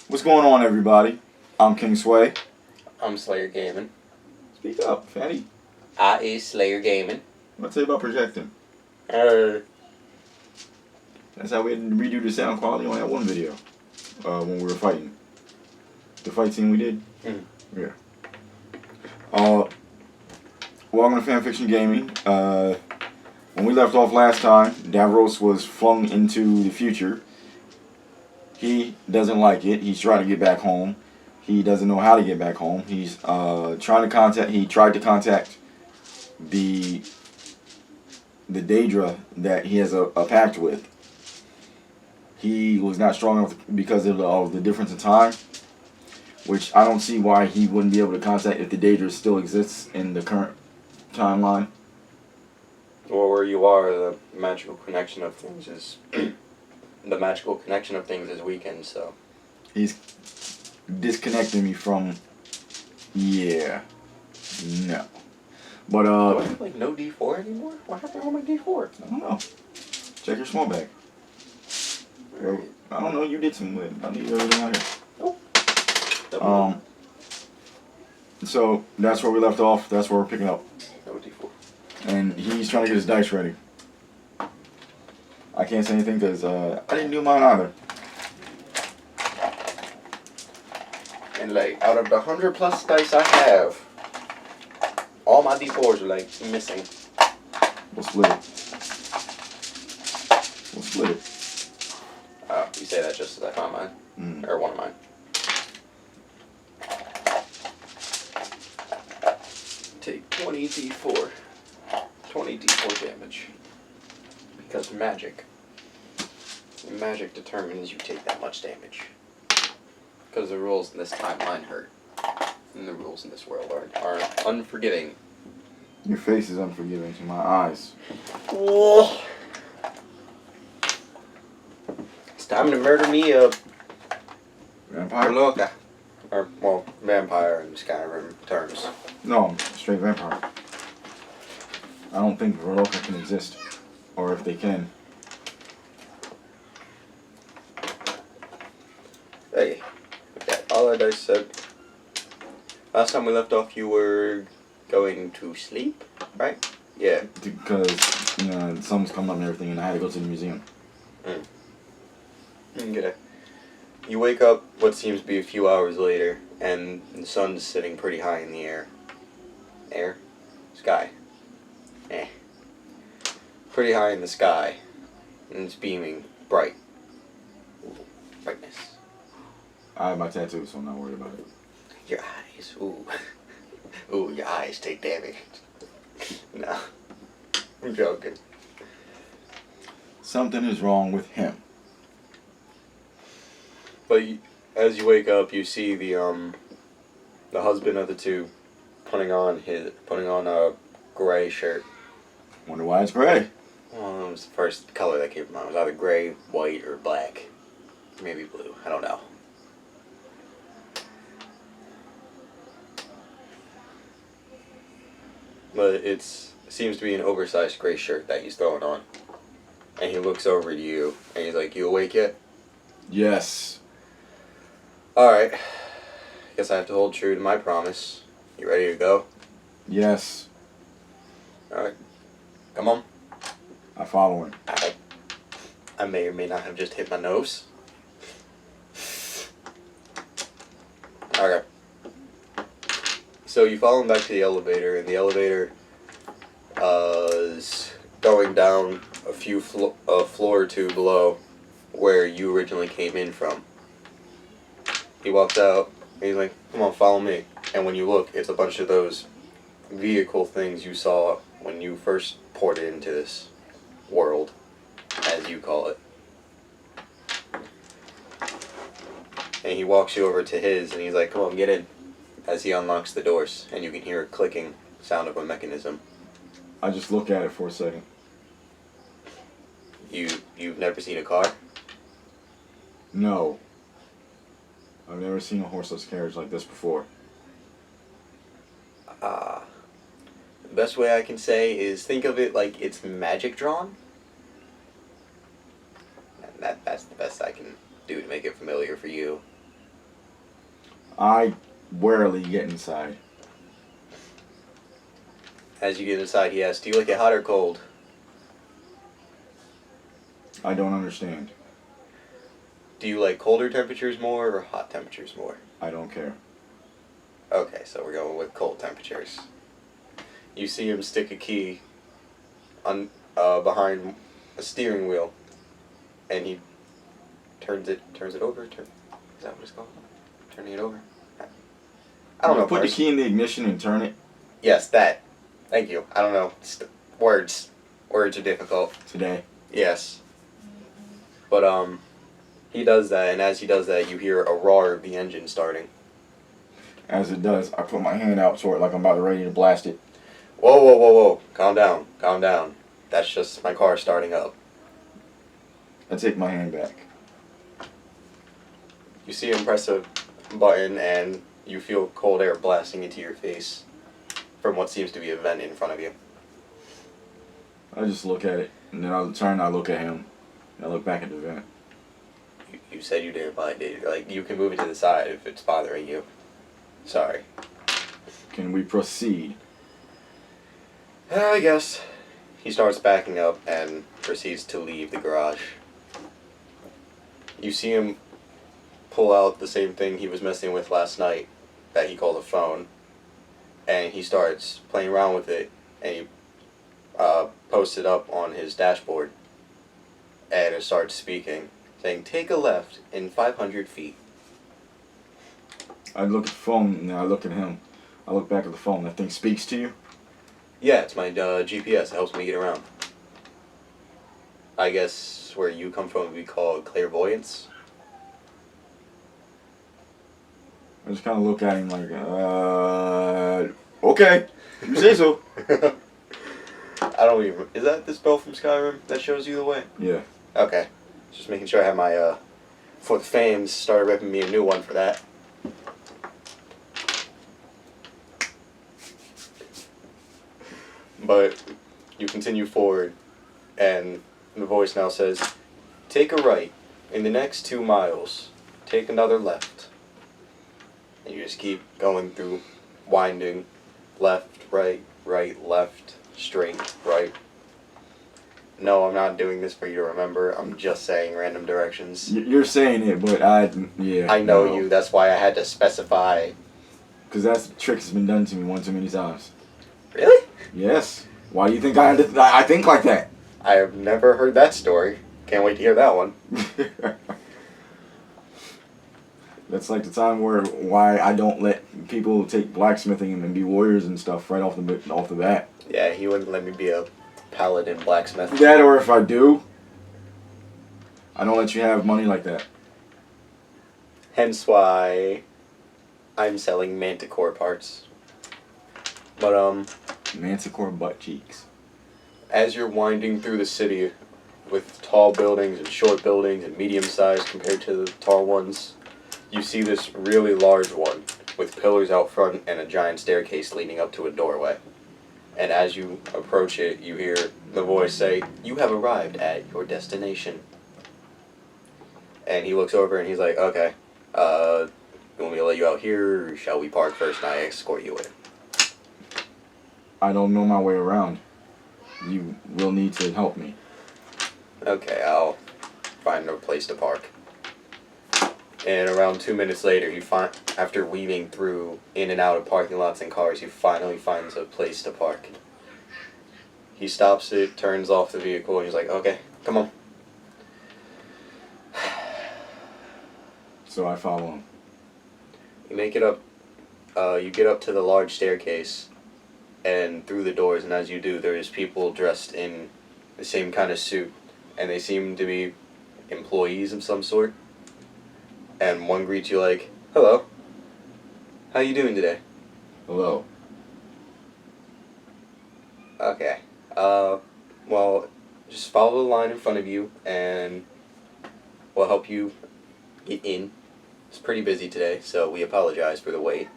What's going on, everybody? I'm King Sway. I'm Slayer Gaming. Speak up, Fatty. I is Slayer Gaming. What's it about projecting? Er, That's how we had to redo the sound quality on that one video when we were fighting. The fight scene we did? Yeah. Welcome to FanFiction Gaming. When we left off last time, Davros was flung into the future. He doesn't like it. He's trying to get back home. He doesn't know how to get back home. He's trying to contact. He tried to contact the Daedra that he has a pact with. He was not strong enough because of the difference in time, which I don't see why he wouldn't be able to contact if the Daedra still exists in the current timeline. well, where you are, the magical connection of things is weakened. So He's disconnecting me from. Yeah. No. But do I have like no D4 anymore? What happened to all my D4? I don't know. Check your small bag. I don't know. You did some with it. I need everything out here. Oh. So that's where we left off. That's where we're picking up. No D4. And he's trying to get his dice ready. I can't say anything because I didn't do mine either. And like out of the 100+ dice I have, all my D4s are like missing. We'll split it. We'll split it. You say that just as I found mine, or one of mine. Take 20 D4. 20 D4 damage. Because magic. Magic determines you take that much damage. Because the rules in this timeline hurt. And the rules in this world are unforgiving. Your face is unforgiving to my eyes. Oh. It's time to murder me a Vampire? loca. Or, well, vampire in Skyrim terms. No, I'm straight vampire. I don't think Verloka can exist. Or if they can. Hey, okay, all our dice said. Last time we left off, you were going to sleep, right? Yeah. Because, the sun was coming up and everything, and I had to go to the museum. Okay. You wake up what seems to be a few hours later, and the sun's sitting pretty high in the air. Air? Sky. Pretty high in the sky, and it's beaming bright. Brightness. I have my tattoo, so I'm not worried about it. Your eyes, ooh. Ooh, your eyes take damage. No. I'm joking. Something is wrong with him. But as you wake up, you see the husband of the two putting on a gray shirt. Wonder why it's gray. Well, it was the first color that came to mind. It was either gray, white, or black. Maybe blue. I don't know. But it seems to be an oversized gray shirt that he's throwing on. And he looks over to you, and he's like, "You awake yet?" Yes. Alright. Guess I have to hold true to my promise. You ready to go? Yes. Alright. Come on. I follow him. I may or may not have just hit my nose. Okay. So you follow him back to the elevator, and the elevator is going down a floor or two below where you originally came in from. He walks out, and he's like, "Come on, follow me." And when you look, it's a bunch of those vehicle things you saw when you first ported into this world, as you call it. And he walks you over to his, and he's like, "Come on, get in," as he unlocks the doors, and you can hear a clicking sound of a mechanism. I just look at it for a second. You've never seen a car? No. I've never seen a horseless carriage like this before. The best way I can say is think of it like it's magic drawn. And that's the best I can do to make it familiar for you. I rarely get inside. As you get inside, he asks, "Do you like it hot or cold?" I don't understand. Do you like colder temperatures more or hot temperatures more? I don't care. Okay, so we're going with cold temperatures. You see him stick a key on behind a steering wheel, and he turns it over. Is that what it's called? Turning it over. I don't know. Put the key in the ignition and turn it. Yes, that. Thank you. I don't know. Words are difficult Today. Yes. But he does that, and as he does that, you hear a roar of the engine starting. As it does, I put my hand out toward it like I'm about ready to blast it. Whoa. Calm down. That's just my car starting up. I take my hand back. You see him press a button, and you feel cold air blasting into your face from what seems to be a vent in front of you. I just look at it, and then I turn and I look at him. And I look back at the vent. You said you didn't mind it. Like, you can move it to the side if it's bothering you. Sorry. Can we proceed? I guess. He starts backing up and proceeds to leave the garage. You see him pull out the same thing he was messing with last night that he called a phone, and he starts playing around with it, and he posts it up on his dashboard, and it starts speaking, saying, "Take a left in 500 feet. I look at the phone, and then I look at him. I look back at the phone. That thing speaks to you? Yeah, it's my GPS. It helps me get around. I guess where you come from would be called clairvoyance. I just kind of look at him like, okay, you say so. I don't even... Is that the spell from Skyrim that shows you the way? Yeah. Okay. Just making sure I have my, before the fans started ripping me a new one for that. But you continue forward, and the voice now says, "Take a right. In the next 2 miles, take another left." And you just keep going through, winding, left, right, left, straight, right. No, I'm not doing this for you to remember. I'm just saying random directions. You're saying it, but yeah. I know you. That's why I had to specify. Because that trick has been done to me one too many times. Really? Yes. Why do you think I think like that? I have never heard that story. Can't wait to hear that one. That's like the time why I don't let people take blacksmithing and be warriors and stuff right off the bat. Yeah, he wouldn't let me be a paladin blacksmith. That, or if I do, I don't let you have money like that. Hence why I'm selling manticore parts. But Manticore butt cheeks. as you're winding through the city with tall buildings and short buildings and medium sized compared to the tall ones, you see this really large one with pillars out front and a giant staircase leading up to a doorway. And as you approach it, you hear the voice say, "You have arrived at your destination." And he looks over and he's like, "Okay, you want me to let you out here, or shall we park first and I escort you in?" I don't know my way around. You will need to help me. Okay, I'll find a place to park. And around 2 minutes later, after weaving through in and out of parking lots and cars, he finally finds a place to park. He stops it, turns off the vehicle, and he's like, "Okay, come on." So I follow him. You make it up, you get up to the large staircase and through the doors, and as you do, there's people dressed in the same kind of suit, and they seem to be employees of some sort. And one greets you like, "Hello, how you doing today?" Hello. Okay, well, just follow the line in front of you, and we'll help you get in. It's pretty busy today, so we apologize for the wait.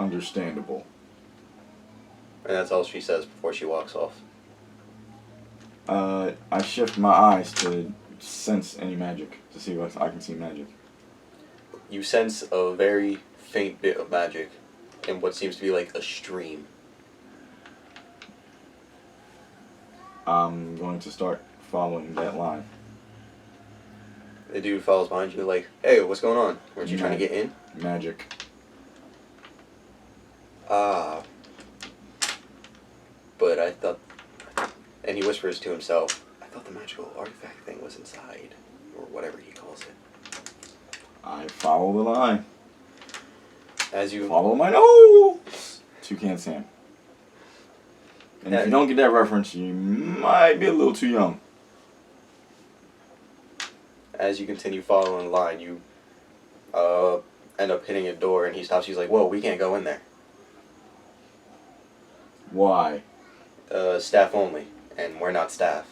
Understandable. And that's all she says before she walks off. I shift my eyes to sense any magic, to see if I can see magic. you sense a very faint bit of magic in what seems to be like a stream. I'm going to start following that line. The dude follows behind you like, hey, what's going on? Weren't you trying to get in? Magic. Ah. But I thought... And he whispers to himself, I thought the magical artifact thing was inside. Or whatever he calls it. I follow the line. As you... Follow my nose! Toucan Sam. And if you don't get that reference, you might be a little too young. As you continue following the line, you end up hitting a door, and he stops. He's like, whoa, we can't go in there. Why? Staff only. And we're not staff.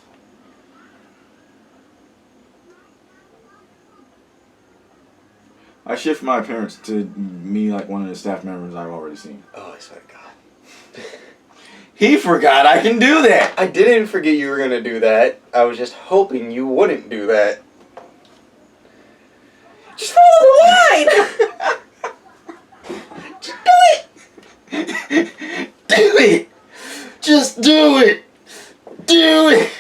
I shift my appearance to me like one of the staff members I've already seen. Oh, I swear to God. He forgot I can do that! I didn't forget you were going to do that. I was just hoping you wouldn't do that. Just follow the line! Just do it! Do it! Just do it! Do it!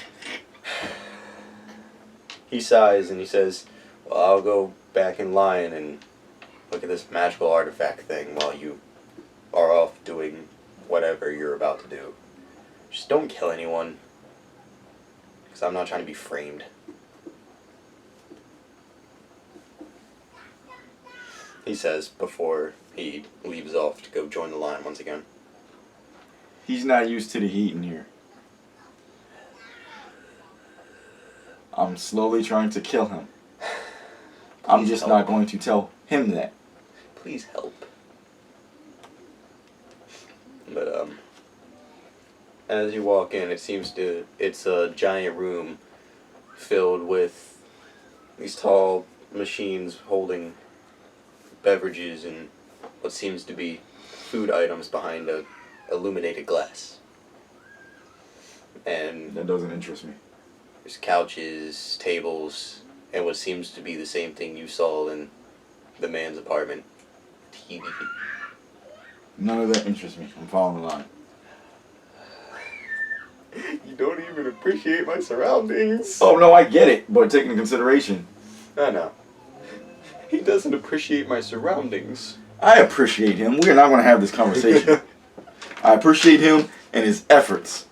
He sighs and he says, well, I'll go back in line and look at this magical artifact thing while you are off doing whatever you're about to do. Just don't kill anyone. Because I'm not trying to be framed. He says before he leaves off to go join the line once again. He's not used to the heat in here. I'm slowly trying to kill him. I'm just not going to tell him that. Please help. But, as you walk in, it's a giant room filled with these tall machines holding beverages and what seems to be food items behind a illuminated glass. And that doesn't interest me. There's couches, tables, and what seems to be the same thing you saw in the man's apartment. TV. None of that interests me. I'm following the line. You don't even appreciate my surroundings. Oh no, I get it, but take into consideration. I know. He doesn't appreciate my surroundings. I appreciate him. We're not going to have this conversation. I appreciate him and his efforts.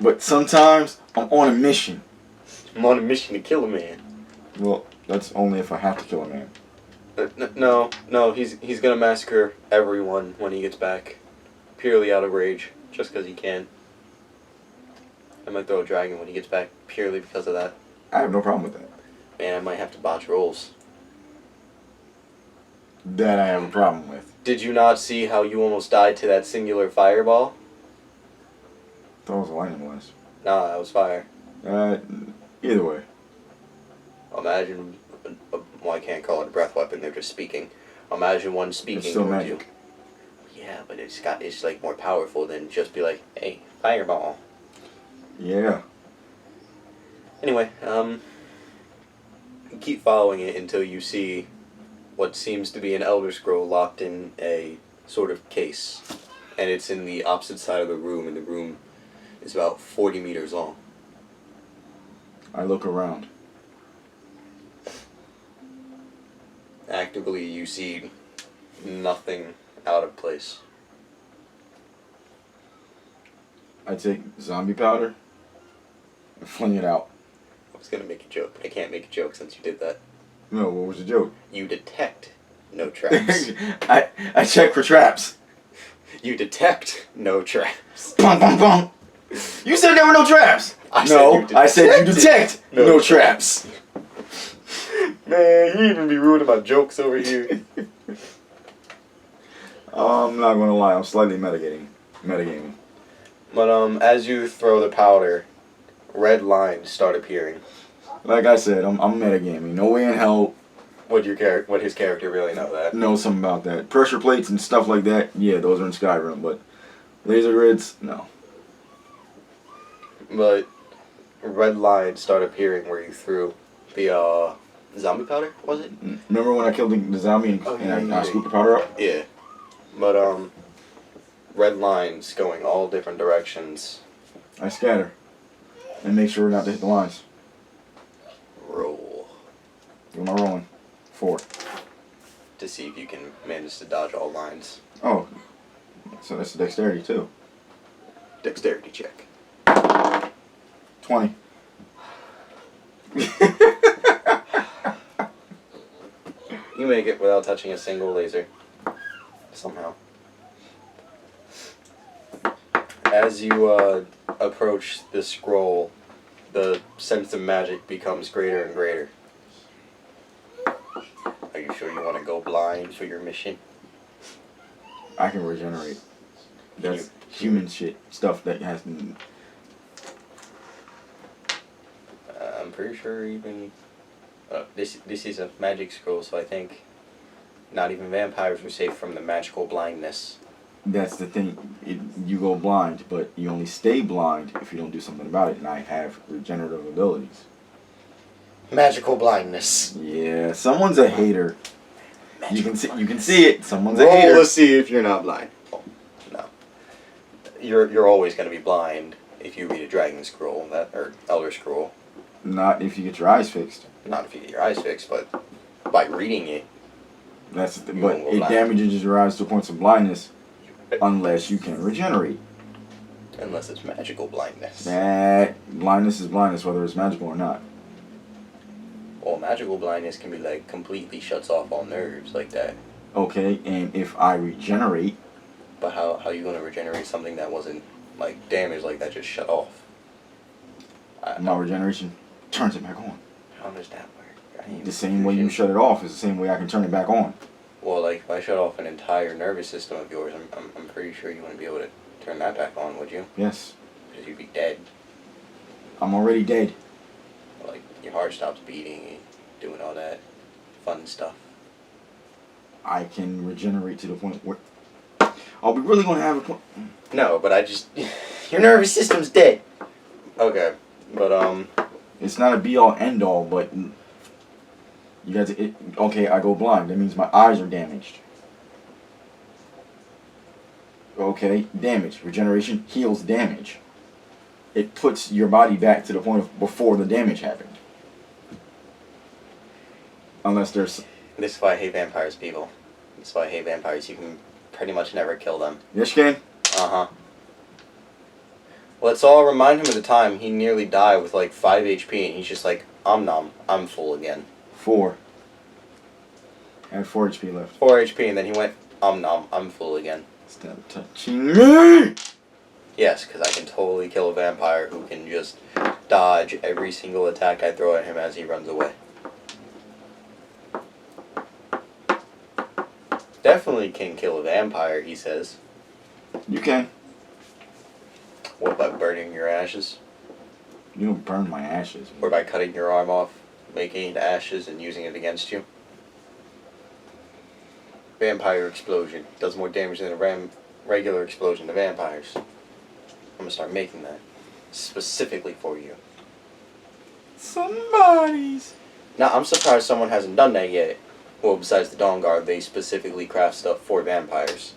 But sometimes I'm on a mission. I'm on a mission to kill a man. Well, that's only if I have to kill a man. No, he's gonna massacre everyone when he gets back. Purely out of rage. Just because he can. I might throw a dragon when he gets back purely because of that. I have no problem with that. Man, I might have to botch rolls. That I have a problem with. Did you not see how you almost died to that singular fireball? That was a lightning blast. Nah, that was fire. Either way. Imagine, well, I can't call it a breath weapon, they're just speaking. Imagine one speaking It's still towards magic. you. Yeah, but it's like more powerful than just be like, hey, fireball. Yeah. Anyway, keep following it until you see what seems to be an Elder Scroll locked in a sort of case. And it's in the opposite side of the room, and the room is about 40 meters long. I look around. Actively, you see nothing out of place. I take zombie powder and fling it out. I was gonna make a joke, but I can't make a joke since you did that. No, what was the joke? You detect no traps. I check for traps. You detect no traps. Bum, bum, bum. You said there were no traps. I said you detect no traps. Man, you even be ruining my jokes over here. I'm not gonna lie, I'm slightly metagaming. But as you throw the powder, red lines start appearing. Like I said, I'm metagaming. No way in hell Would his character really know that? know something about that. Pressure plates and stuff like that, yeah, those are in Skyrim, but laser grids, no. But red lines start appearing where you threw the zombie powder, was it? Remember when I killed the zombie and I scooped the powder up? Yeah. But, red lines going all different directions. I scatter. And make sure not to hit the lines. Roll. What am I rolling? 4. To see if you can manage to dodge all lines. Oh. So that's dexterity too. Dexterity check. 20. You make it without touching a single laser. Somehow. As you approach the scroll, the sense of magic becomes greater and greater. Are you sure you want to go blind for your mission? I can regenerate. That's human shit. Stuff that has been... I'm pretty sure even... this is a magic scroll, so I think not even vampires are safe from the magical blindness. That's the thing. You go blind, but you only stay blind if you don't do something about it. And I have regenerative abilities. Magical blindness. Yeah, someone's a hater. You can see it. Someone's a Roll hater. to see if you're not blind. Oh, no. You're always going to be blind if you read a dragon scroll, or elder scroll. Not if you get your eyes fixed. Not if you get your eyes fixed, but by reading it. But won't go it blind. damages your eyes to points of blindness unless you can regenerate. Unless it's magical blindness. That blindness is blindness, whether it's magical or not. Well, magical blindness can be like completely shuts off all nerves like that. Okay, and if I regenerate, But how are you going to regenerate something that wasn't like damaged like that, just shut off? my regeneration turns it back on. How does that work? The same way you shut it off is the same way I can turn it back on. Well, like if I shut off an entire nervous system of yours, I'm pretty sure you wouldn't be able to turn that back on, would you? Yes. Because you'd be dead. I'm already dead. Like your heart stops beating and doing all that fun stuff. I can regenerate to the point where... Are we really going to have a point? No, but I just... your nervous system's dead. Okay, but It's not a be-all, end-all, but... You guys... Okay, I go blind. That means my eyes are damaged. Okay, damage. Regeneration heals damage. It puts your body back to the point of before the damage happened. Unless there's... This is why I hate vampires, people. This is why I hate vampires. You can pretty much never kill them. Yes, you can. Uh-huh. Let's all remind him of the time he nearly died with like 5 HP and he's just like, I'm numb, I'm full again. 4. I had 4 HP left. 4 HP and then he went, I'm numb, I'm full again. Stop touching me! Yes, because I can totally kill a vampire who can just dodge every single attack I throw at him as he runs away. Definitely can kill a vampire, he says. You can. What, by burning your ashes? You don't burn my ashes. Or by cutting your arm off, making it ashes and using it against you? Vampire explosion. Does more damage than a regular explosion to vampires. I'm gonna start making that. Specifically for you. Somebody's. Now, I'm surprised someone hasn't done that yet. Well, besides the Dawn Guard, they specifically craft stuff for vampires.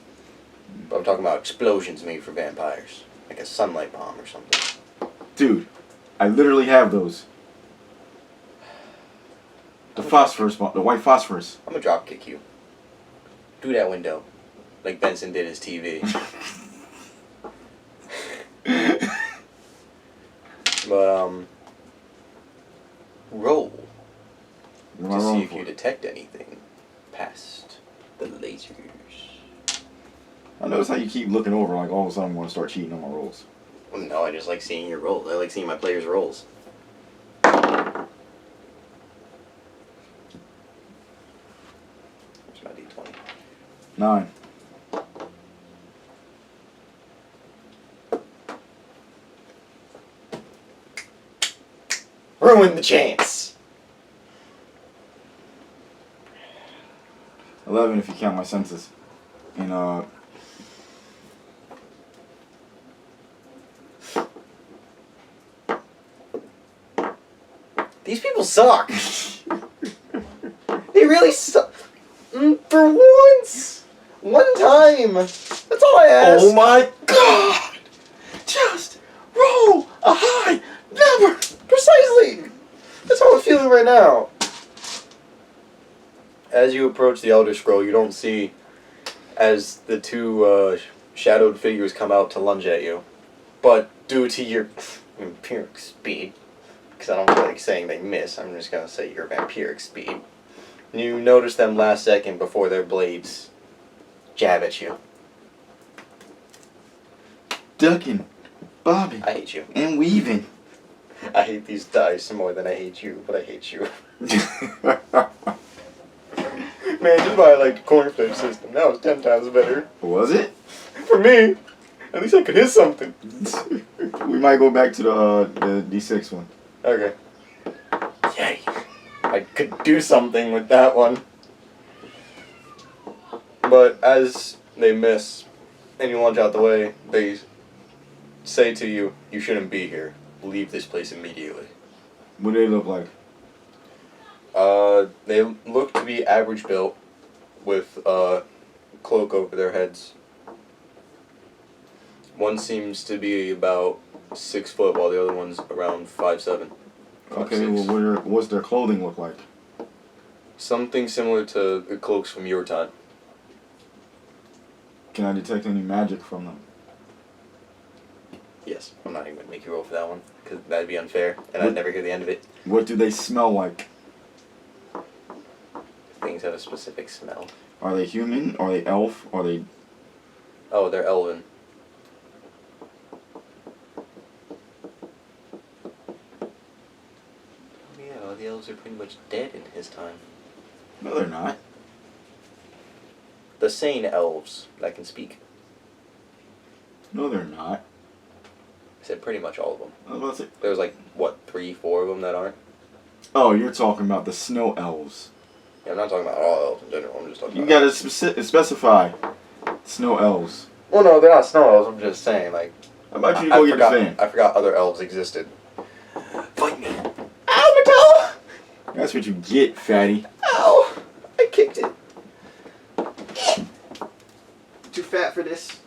But I'm talking about explosions made for vampires. Like a sunlight bomb or something. Dude, I literally have those. The phosphorus bomb, the white phosphorus. I'm gonna drop kick you. Through that window. Like Benson did his TV. But, roll. What am I To see rolling if for? you detect anything past the lasers. I notice how you keep looking over like all of a sudden I want to start cheating on my rolls. Well, no, I just like seeing your rolls. I like seeing my players' rolls. Here's my D20. 9. Ruin the chance! 11 if you count my senses. And These people suck! really for once! One time! That's all I asked! Oh my god! Just roll a high number! Precisely! That's how I'm feeling right now. As you approach the Elder Scroll, you don't see as the two shadowed figures come out to lunge at you. But due to your vampiric speed, because I don't feel like saying they miss, I'm just going to say your vampiric speed, you notice them last second before their blades jab at you. Ducking, bobbing, I hate you. and weaving. I hate these dice more than I hate you, but I hate you. Man, just why I like the cornflake system. That was 10 times better. Was it? For me. At least I could hit something. We might go back to the D6 one. Okay. Yay. I could do something with that one. But as they miss, and you launch out the way, they say to you, you shouldn't be here. Leave this place immediately. What do they look like? They look to be average built, with a cloak over their heads. One seems to be about 6 foot, while the other one's around 5'7". Okay, well, what's their clothing look like? Something similar to the cloaks from your time. Can I detect any magic from them? Yes, I'm not even going to make you roll for that one, because that'd be unfair, and I'd never hear the end of it. What do they smell like? Things have a specific smell. Are they human? Are they elf? Are they... Oh, they're elven. Yeah, all the elves are pretty much dead in his time. No, they're not. The sane elves that can speak. No, they're not. I said pretty much all of them. I was about to say... There's like, what, 3, 4 of them that aren't? Oh, you're talking about the snow elves. Yeah, I'm not talking about all elves in general. I'm just talking You about... gotta specify snow elves. Well, no, they're not snow elves. I'm just saying, like... How about you go get the fan? I forgot other elves existed. Fight me! Ow, Mattel! That's what you get, fatty. Ow! I kicked it. Too fat for this.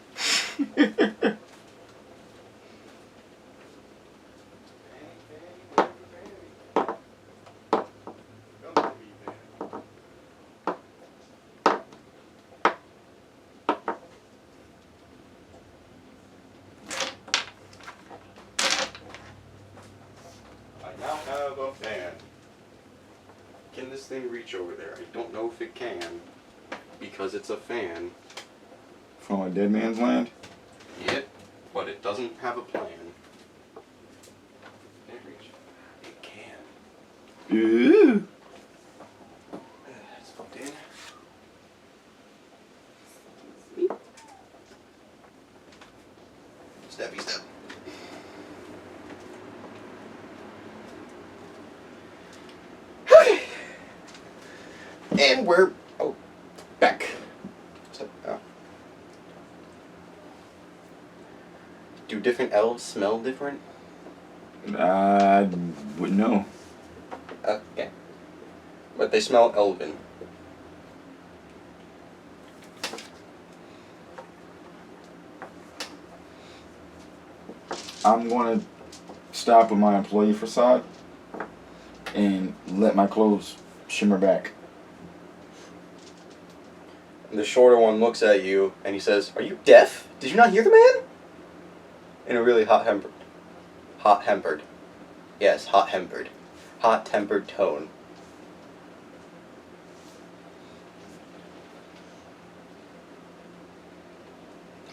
Now have a fan. Can this thing reach over there? I don't know if it can, because it's a fan. From a dead man's land? Yep, but it doesn't have a plan. Can it reach? It can. Ooh. It's plugged in. Steppy step. And we're back. Do different elves smell different? I wouldn't know. Yeah. But they smell elven. I'm going to stop with my employee facade and let my clothes shimmer back. The shorter one looks at you and he says, "Are you deaf? Did you not hear the man?" In a really hot-tempered, yes, hot-tempered tone.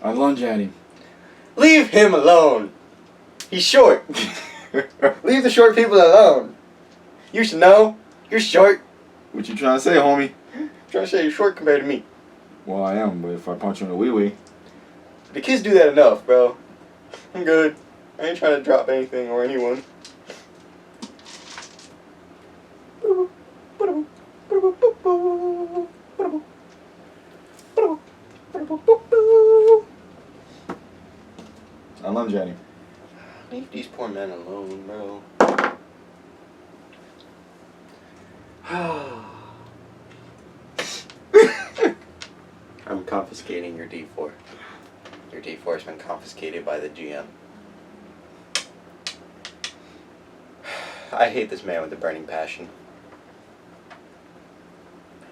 I lunge at him. Leave him alone. He's short. Leave the short people alone. You should know. You're short. What you trying to say, homie? I'm trying to say you're short compared to me. Well, I am, but if I punch you in the wee-wee... The kids do that enough, bro. I'm good. I ain't trying to drop anything or anyone. I lunge at him. Leave these poor men alone, bro. confiscating your D4. Your D4 has been confiscated by the GM. I hate this man with a burning passion.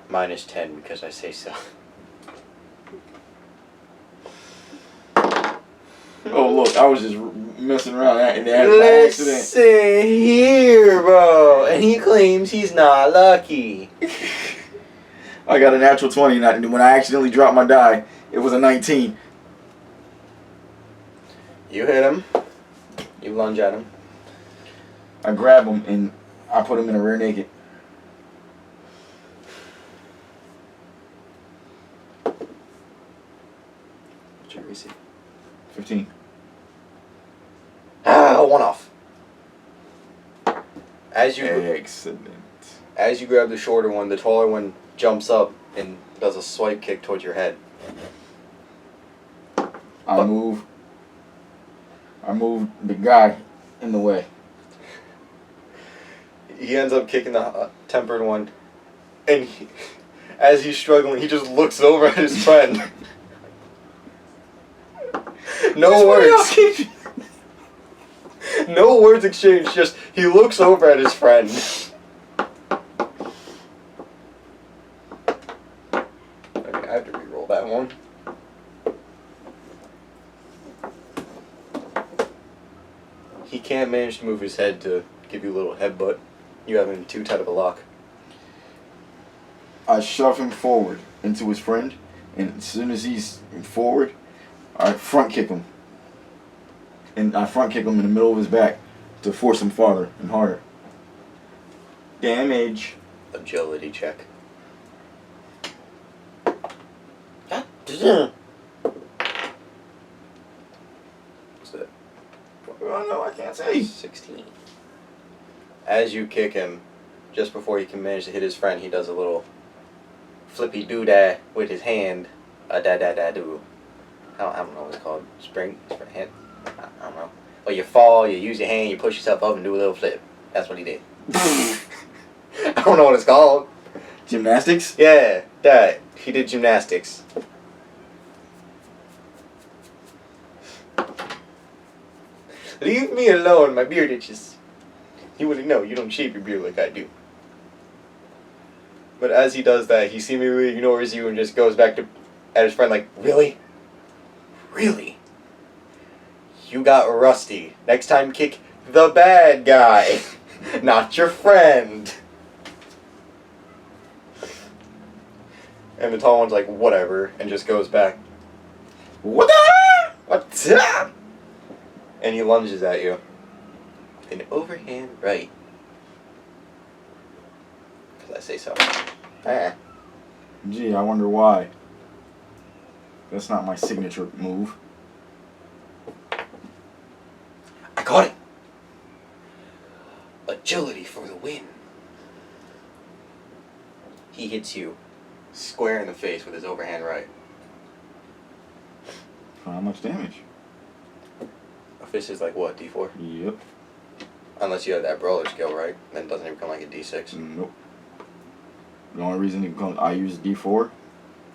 -10 because I say so. Oh look, I was just messing around and that by accident. Listen here, bro. And he claims he's not lucky. I got a natural 20, and when I accidentally dropped my die, it was a 19. You hit him. You lunge at him. I grab him and I put him in a rear naked. What's your AC? 15. Ah, one off. Excellent. As you grab the shorter one, the taller one jumps up and does a swipe kick towards your head. I move the guy in the way. He ends up kicking the tempered one, and as he's struggling, he just looks over at his friend. No words. No words exchanged, just he looks over at his friend. Okay, I have to re-roll that one. He can't manage to move his head to give you a little headbutt. You have him too tight of a lock. I shove him forward into his friend, and as soon as he's forward, I front kick him. And I front kick him in the middle of his back to force him farther and harder. Damage. Agility check. God damn. What's that? Oh no, I can't say. 16. As you kick him, just before he can manage to hit his friend, he does a little flippy doo-dah with his hand. A da-da-da-doo. I don't know what it's called. Spring hand? I don't know. But you fall, you use your hand, you push yourself up and do a little flip. That's what he did. I don't know what it's called. Gymnastics? Yeah, that. He did gymnastics. Leave me alone, my beard itches. You wouldn't know, you don't shave your beard like I do. But as he does that, he seemingly ignores you and just goes back to at his friend like, really? Really? You got rusty. Next time kick the bad guy, not your friend. And the tall one's like, whatever, and just goes back. What? What's up? And he lunges at you. An overhand right. Because I say so. Ah. Gee, I wonder why. That's not my signature move. I caught it. Agility for the win. He hits you square in the face with his overhand right. For how much damage? A fist is like what, D4? Yep. Unless you have that brawler skill, right? Then it doesn't even become like a D6. Nope. The only reason I use D4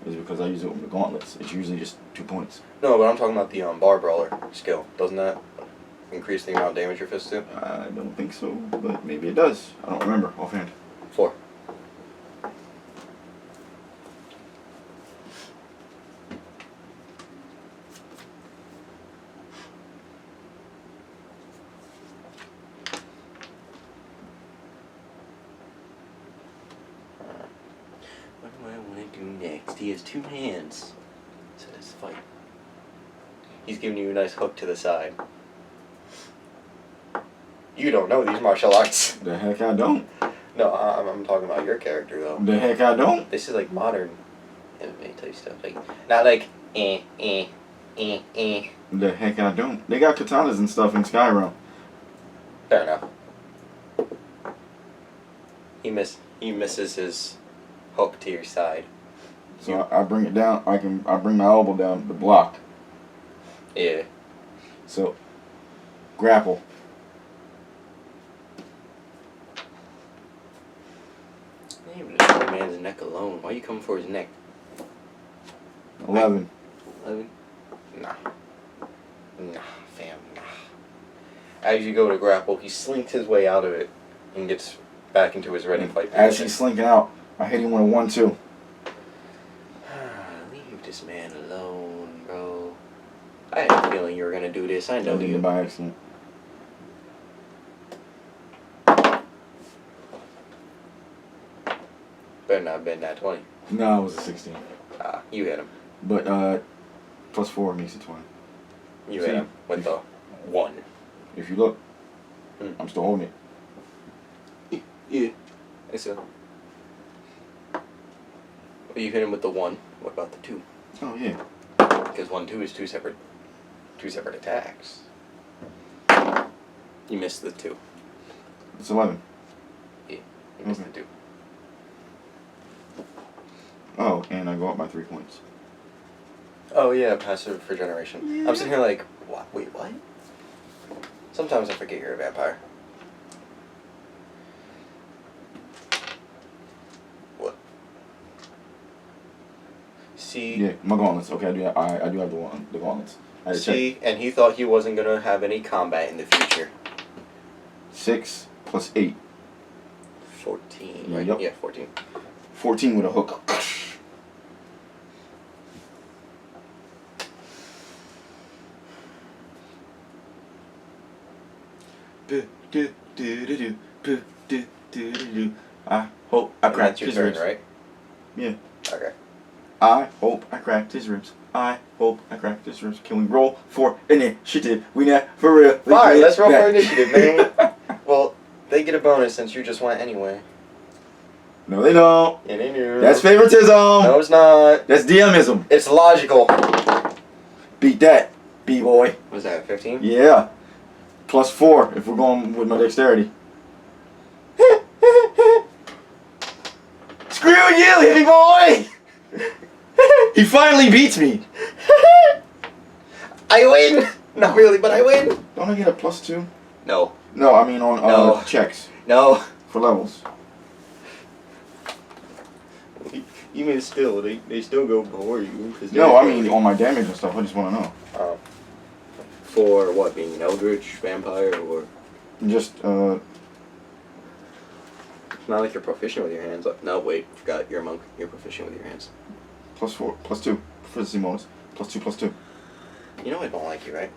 is because I use it with the gauntlets. It's usually just 2 points. No, but I'm talking about the bar brawler skill. Doesn't that increase the amount of damage your fists do? I don't think so, but maybe it does. I don't remember offhand. 4. What do I want to do next? He has 2 hands. So let's fight. He's giving you a nice hook to the side. You don't know these martial arts. The heck I don't. No, I'm talking about your character though. The heck I don't. This is like modern MMA type stuff. Like not like The heck I don't. They got katanas and stuff in Skyrim. Fair enough. He misses his hook to your side. So I bring it down. I bring my elbow down to block. Yeah. So grapple. Not even a strong man's neck alone. Why are you coming for his neck? 11. 11? Nah. Nah, fam, nah. As you go to grapple, he slinks his way out of it and gets back into his ready fight As position. he's slinking out, I hit him with a 1-2. Leave this man alone, bro. I had a feeling you were gonna do this. I know I did you. it by accident. Better not been that 20. No, it was a 16. You hit him. But +4 makes it 20. You See? hit him with the 1. If you look, I'm still holding it. Yeah. I see. Well, you hit him with the 1. What about the 2? Oh yeah. Because 1, 2 is two separate attacks. You missed the 2. It's 11. Yeah. You missed Okay. the 2. Oh, and I go up by 3 points. Oh yeah, passive regeneration. Yeah. I'm sitting here like, what? Wait, what? Sometimes I forget you're a vampire. What? See? Yeah, my gauntlets. Okay, I do have the gauntlets. I had to check. See, and he thought he wasn't gonna have any combat in the future. 6 + 8. 14, Yeah, right? yep. Yeah, 14. 14 with a hook. I hope I And cracked that's your his turn, ribs. right? Yeah. Okay. I hope I cracked his ribs. I hope I cracked his ribs. Can we roll for initiative? We not for real. Fine, let's roll for initiative, man. Well, they get a bonus since you just went anyway. No, they don't. Yeah, they do. That's favoritism. No, it's not. That's DMism. It's logical. Beat that, B-boy. Was that 15? Yeah. +4 if we're going with my dexterity. Screw you, hippie boy! He finally beats me. I win! Not really, but I win! Don't I get a +2? No. No, I mean on No. checks No. for levels. Even still, they still go before you. No, I mean on my damage and stuff. I just want to know. For what, being an eldritch vampire, or? Just It's not like you're proficient with your hands. No, wait, forgot, you're a monk. You're proficient with your hands. +4, +2. Proficiency bonus. +2, +2. You know I don't like you, right?